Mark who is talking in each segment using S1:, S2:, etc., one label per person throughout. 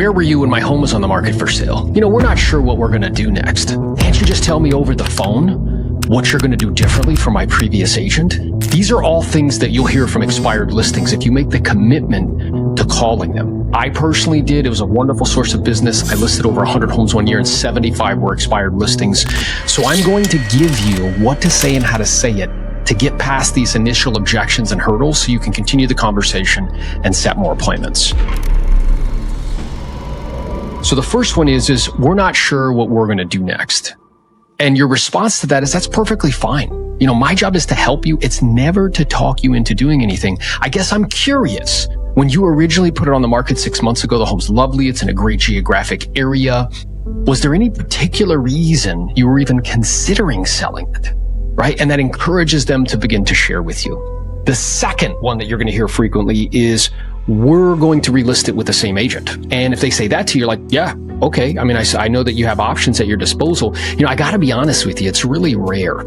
S1: Where were you when my home was on the market for sale? You know, we're not sure what we're going to do next. Can't you just tell me over the phone what you're going to do differently from my previous agent? These are all things that you'll hear from expired listings if you make the commitment to calling them. I personally did. It was a wonderful source of business. I listed over 100 homes one year and 75 were expired listings. So I'm going to give you what to say and how to say it to get past these initial objections and hurdles so you can continue the conversation and set more appointments. So the first one is we're not sure what we're going to do next. And your response to that is that's perfectly fine. You know, my job is to help you. It's never to talk you into doing anything. I guess I'm curious. When you originally put it on the market 6 months ago, the home's lovely. It's in a great geographic area. Was there any particular reason you were even considering selling it? Right? And that encourages them to begin to share with you. The second one that you're going to hear frequently is we're going to relist it with the same agent. And if they say that to you, you're like, yeah, okay. I mean, I know that you have options at your disposal. You know, I got to be honest with you. It's really rare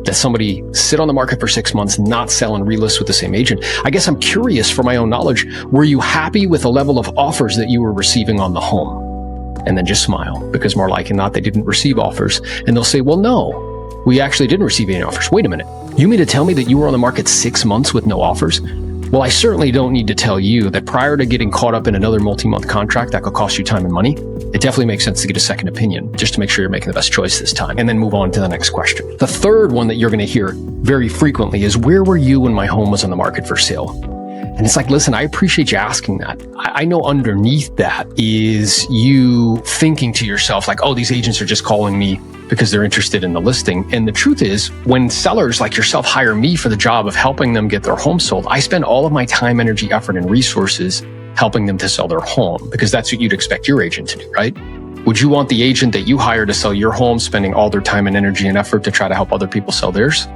S1: that somebody sit on the market for 6 months, not sell and relist with the same agent. I guess I'm curious for my own knowledge. Were you happy with the level of offers that you were receiving on the home? And then just smile, because more likely than not, they didn't receive offers. And they'll say, well, no, we actually didn't receive any offers. Wait a minute. You mean to tell me that you were on the market 6 months with no offers? Well, I certainly don't need to tell you that prior to getting caught up in another multi-month contract that could cost you time and money, it definitely makes sense to get a second opinion just to make sure you're making the best choice this time and then move on to the next question. The third one that you're going to hear very frequently is where were you when my home was on the market for sale? And it's like, listen, I appreciate you asking that. I know underneath that is you thinking to yourself like, oh, these agents are just calling me because they're interested in the listing. And the truth is, when sellers like yourself hire me for the job of helping them get their home sold, I spend all of my time, energy, effort, and resources helping them to sell their home because that's what you'd expect your agent to do, right? Would you want the agent that you hire to sell your home spending all their time and energy and effort to try to help other people sell theirs?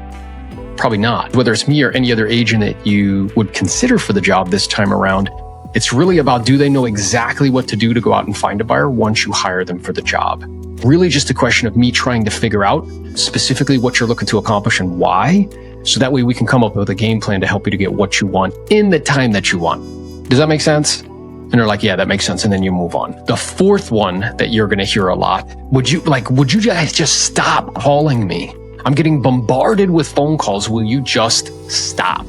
S1: Probably not. Whether it's me or any other agent that you would consider for the job this time around, it's really about, do they know exactly what to do to go out and find a buyer once you hire them for the job? Really just a question of me trying to figure out specifically what you're looking to accomplish and why, so that way we can come up with a game plan to help you to get what you want in the time that you want. Does that make sense? And they're like, yeah, that makes sense. And then you move on. The fourth one that you're going to hear a lot, would you guys just stop calling me? I'm getting bombarded with phone calls. Will you just stop?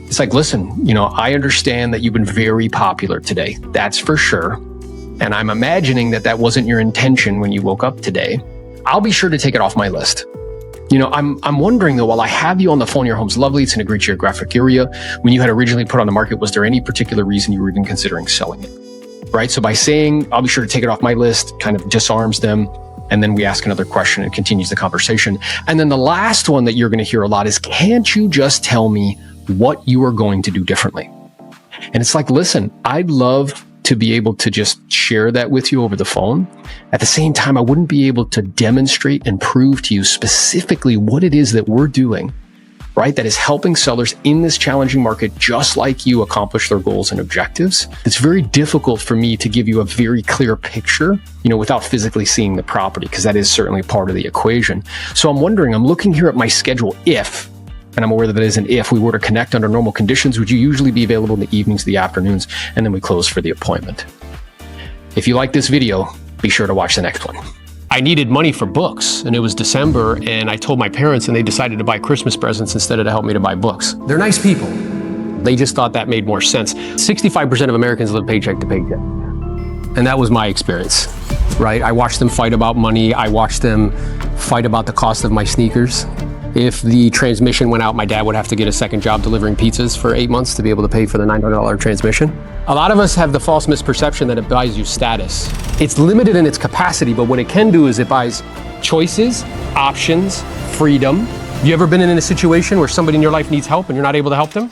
S1: It's like, listen, you know, I understand that you've been very popular today. That's for sure. And I'm imagining that that wasn't your intention when you woke up today. I'll be sure to take it off my list. You know, I'm wondering though, while I have you on the phone, your home's lovely. It's in a great geographic area. When you had originally put on the market, was there any particular reason you were even considering selling it? Right? So by saying, I'll be sure to take it off my list, kind of disarms them. And then we ask another question and continues the conversation. And then the last one that you're going to hear a lot is, can't you just tell me what you are going to do differently? And it's like, listen, I'd love to be able to just share that with you over the phone. At the same time, I wouldn't be able to demonstrate and prove to you specifically what it is that we're doing, right? That is helping sellers in this challenging market, just like you, accomplish their goals and objectives. It's very difficult for me to give you a very clear picture, you know, without physically seeing the property, because that is certainly part of the equation. So I'm wondering, I'm looking here at my schedule. And I'm aware that it is an if we were to connect under normal conditions, would you usually be available in the evenings, the afternoons, and then we close for the appointment? If you like this video, be sure to watch the next one. I needed money for books, and it was December, and I told my parents, and they decided to buy Christmas presents instead of to help me to buy books. They're nice people. They just thought that made more sense. 65% of Americans live paycheck to paycheck. And that was my experience, right? I watched them fight about money. I watched them fight about the cost of my sneakers. If the transmission went out, my dad would have to get a second job delivering pizzas for 8 months to be able to pay for the $900 transmission. A lot of us have the false misperception that it buys you status. It's limited in its capacity, but what it can do is it buys choices, options, freedom. Have you ever been in a situation where somebody in your life needs help and you're not able to help them?